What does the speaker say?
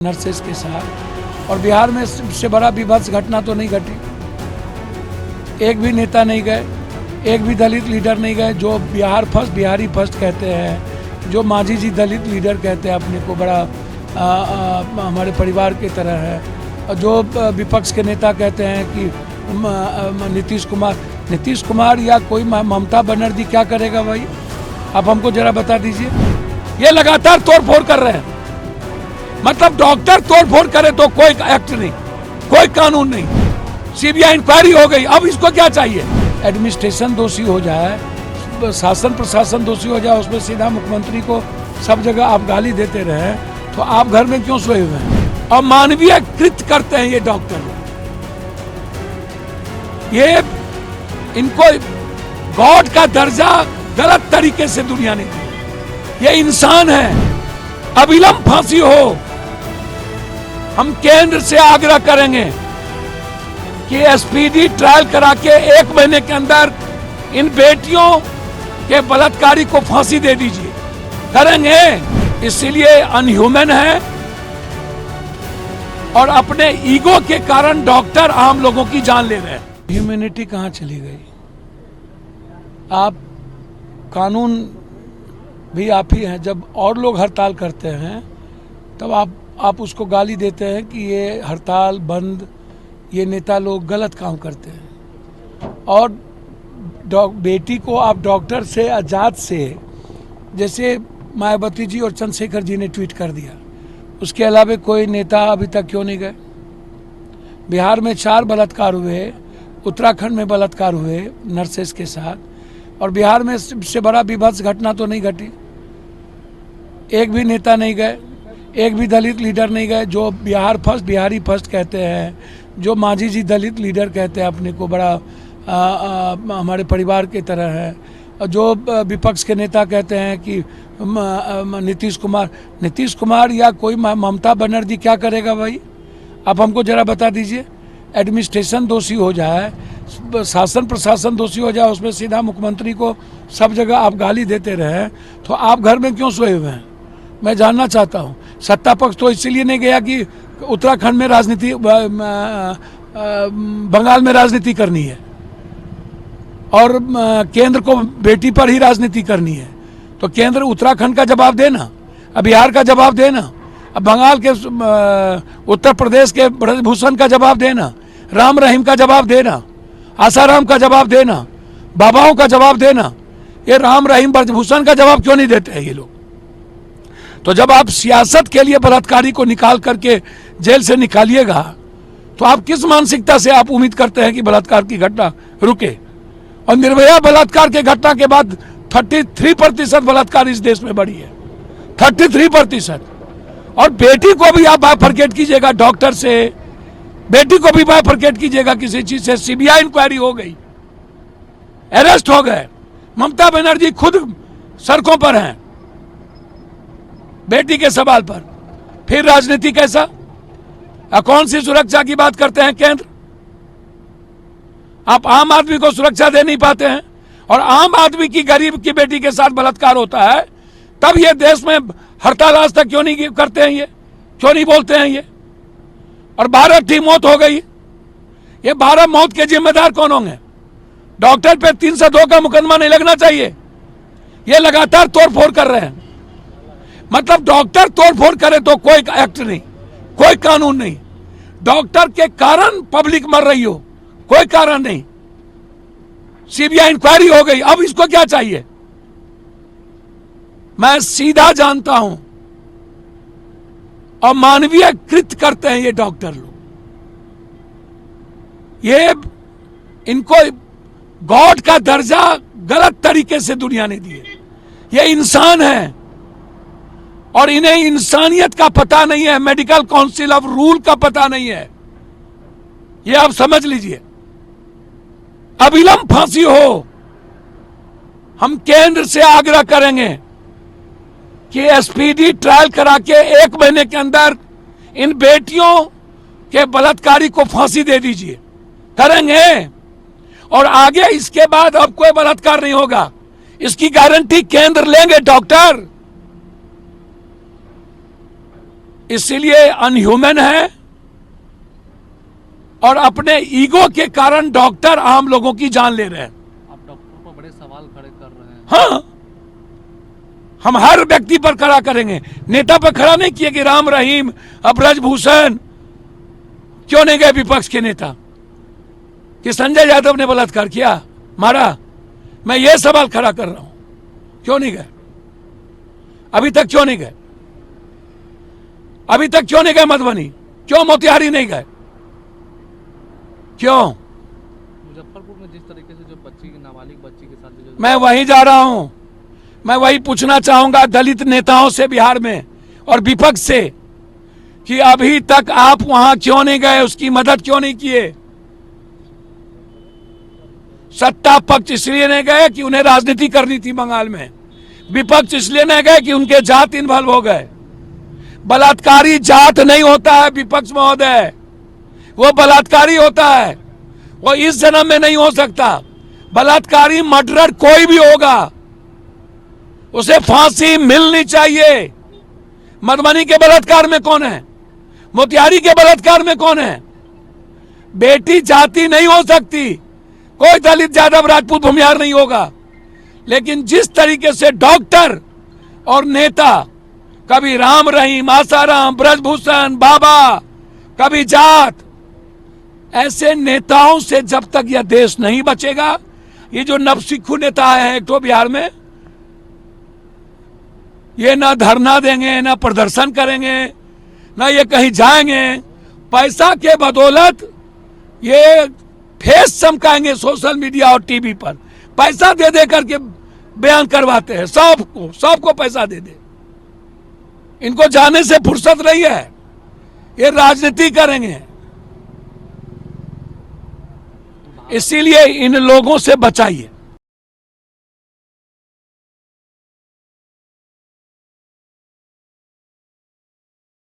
Nurses के साथ। और बिहार में इससे बड़ा विभत्स घटना तो नहीं घटी। एक भी नेता नहीं गए, एक भी दलित लीडर नहीं गए। जो बिहारी फर्स्ट कहते हैं, जो मांझी जी दलित लीडर कहते हैं अपने को, बड़ा हमारे परिवार की तरह है। और जो विपक्ष के नेता कहते हैं कि नीतीश कुमार या कोई ममता बनर्जी क्या करेगा भाई, आप हमको जरा बता दीजिए। ये लगातार तोड़फोड़ कर रहे हैं। मतलब डॉक्टर तोड़फोड़ करे तो कोई एक्ट नहीं, कोई कानून नहीं। सीबीआई इंक्वायरी हो गई, अब इसको क्या चाहिए? एडमिनिस्ट्रेशन दोषी हो जाए, शासन प्रशासन दोषी हो जाए, उसमें सीधा मुख्यमंत्री को सब जगह आप गाली देते रहे, तो आप घर में क्यों सोए हुए हैं? और मानवीय कृत करते हैं ये डॉक्टर। ये इनको गॉड का दर्जा गलत तरीके से दुनिया ने दिया। ये इंसान है, अविलंब फांसी हो। हम केंद्र से आग्रह करेंगे कि एसपीडी ट्रायल करा के 1 महीने के अंदर इन बेटियों के बलात्कारी को फांसी दे दीजिए। करेंगे, इसीलिए अनह्यूमन है और अपने ईगो के कारण डॉक्टर आम लोगों की जान ले रहे हैं। ह्यूमैनिटी कहां चली गई? आप कानून भी आप ही हैं। जब और लोग हड़ताल करते हैं तब आप उसको गाली देते हैं कि ये हड़ताल बंद, ये नेता लोग गलत काम करते हैं। और बेटी को आप डॉक्टर से आजाद से, जैसे मायावती जी और चंद्रशेखर जी ने ट्वीट कर दिया, उसके अलावा कोई नेता अभी तक क्यों नहीं गए? बिहार में 4 बलात्कार हुए, उत्तराखंड में बलात्कार हुए नर्सेस के साथ, और बिहार में इससे बड़ा विभत्स घटना तो नहीं घटी। एक भी नेता नहीं गए, एक भी दलित लीडर नहीं गए। जो बिहारी फर्स्ट कहते हैं, जो मांझी जी दलित लीडर कहते हैं अपने को, बड़ा हमारे परिवार की तरह है। और जो विपक्ष के नेता कहते हैं कि नीतीश कुमार या कोई ममता बनर्जी क्या करेगा भाई, आप हमको जरा बता दीजिए। एडमिनिस्ट्रेशन दोषी हो जाए, शासन प्रशासन दोषी हो जाए, उसमें सीधा मुख्यमंत्री को सब जगह आप गाली देते रहे, तो आप घर में क्यों सोए हुए हैं? मैं जानना चाहता हूं। सत्ता पक्ष तो इसीलिए नहीं गया कि उत्तराखंड में राजनीति, बंगाल में राजनीति करनी है और केंद्र को बेटी पर ही राजनीति करनी है। तो केंद्र उत्तराखंड का जवाब देना, अब बिहार का जवाब देना, अब बंगाल के उत्तर प्रदेश के ब्रजभूषण का जवाब देना, राम रहीम का जवाब देना, आसाराम का जवाब देना, बाबाओं का जवाब देना। ये राम रहीम ब्रजभूषण का जवाब क्यों नहीं देते हैं ये लोग? तो जब आप सियासत के लिए बलात्कारी को निकाल करके जेल से निकालिएगा, तो आप किस मानसिकता से आप उम्मीद करते हैं कि बलात्कार की घटना रुके? और निर्भया बलात्कार के घटना के बाद 33% बलात्कार इस देश में बढ़ी है, 33%। और बेटी को भी आप बाइफरकेट कीजिएगा डॉक्टर से, बेटी को भी बाइफरकेट कीजिएगा किसी चीज से। सीबीआई इंक्वायरी हो गई, अरेस्ट हो गए, ममता बनर्जी खुद सड़कों पर हैं बेटी के सवाल पर। फिर राजनीति कैसा? कौन सी सुरक्षा की बात करते हैं केंद्र? आप आम आदमी को सुरक्षा दे नहीं पाते हैं। और आम आदमी की, गरीब की बेटी के साथ बलात्कार होता है, तब ये देश में हड़ताल आज तक क्यों नहीं करते हैं? ये क्यों नहीं बोलते हैं ये? और 12 मौत हो गई। ये 12 मौत के जिम्मेदार कौन होंगे? डॉक्टर पे 302 का मुकदमा नहीं लगना चाहिए। ये लगातार तोड़फोड़ कर रहे हैं। मतलब डॉक्टर तोड़फोड़ करे तो कोई एक्ट नहीं, कोई कानून नहीं। डॉक्टर के कारण पब्लिक मर रही हो, कोई कारण नहीं। सीबीआई इंक्वायरी हो गई, अब इसको क्या चाहिए? मैं सीधा जानता हूं, और मानवीय कृत करते हैं ये डॉक्टर लोग। ये इनको गॉड का दर्जा गलत तरीके से दुनिया ने दिया। ये इंसान है और इन्हें इंसानियत का पता नहीं है, मेडिकल काउंसिल ऑफ रूल का पता नहीं है। ये आप समझ लीजिए। अविलंब फांसी हो। हम केंद्र से आग्रह करेंगे कि एसपीडी ट्रायल करा के 1 महीने के अंदर इन बेटियों के बलात्कारी को फांसी दे दीजिए। करेंगे, और आगे इसके बाद अब कोई बलात्कार नहीं होगा, इसकी गारंटी केंद्र लेंगे डॉक्टर। इसीलिए अनह्यूमन है और अपने ईगो के कारण डॉक्टर आम लोगों की जान ले रहे हैं। आप डॉक्टरों पर बड़े सवाल खड़े कर रहे हैं। हाँ, हम हर व्यक्ति पर खड़ा करेंगे। नेता पर खड़ा नहीं किए कि राम रहीम, अब ब्रजभूषण क्यों नहीं गए विपक्ष के नेता? कि संजय यादव ने बलात्कार किया, मारा? मैं ये सवाल खड़ा कर रहा हूं, क्यों नहीं गए? अभी तक क्यों नहीं गए? अभी तक क्यों नहीं गए मधुबनी? क्यों मोतिहारी नहीं गए? क्यों? मुजफ्फरपुर में जिस तरीके से जो बच्ची, नाबालिग बच्ची के साथ जो मैं वहीं जा रहा हूं। मैं वही पूछना चाहूंगा दलित नेताओं से बिहार में और विपक्ष से कि अभी तक आप वहां क्यों नहीं गए? उसकी मदद क्यों नहीं किए? सत्ता पक्ष इसलिए नहीं गए कि उन्हें राजनीति करनी थी बंगाल में। विपक्ष इसलिए नहीं गए कि उनके जात इन्वॉल्व हो गए। बलात्कारी जात नहीं होता है विपक्ष महोदय, वो बलात्कारी होता है। वो इस जन्म में नहीं हो सकता। बलात्कारी मर्डरर कोई भी होगा, उसे फांसी मिलनी चाहिए। मधुबनी के बलात्कार में कौन है? मोतिहारी के बलात्कार में कौन है? बेटी जाति नहीं हो सकती, कोई दलित यादव राजपूत भूमिहार नहीं होगा। लेकिन जिस तरीके से डॉक्टर और नेता, कभी राम रहीम, आसाराम, ब्रजभूषण, बाबा, कभी जात, ऐसे नेताओं से जब तक यह देश नहीं बचेगा, ये जो नवसिखू नेता है एक तो बिहार में, ये ना धरना देंगे, ना प्रदर्शन करेंगे, ना ये कहीं जाएंगे। पैसा के बदौलत ये फेस चमकाएंगे सोशल मीडिया और टीवी पर। पैसा दे दे करके बयान करवाते हैं, सबको पैसा दे दे। इनको जाने से फुर्सत नहीं है, ये राजनीति करेंगे। इसीलिए इन लोगों से बचाइए।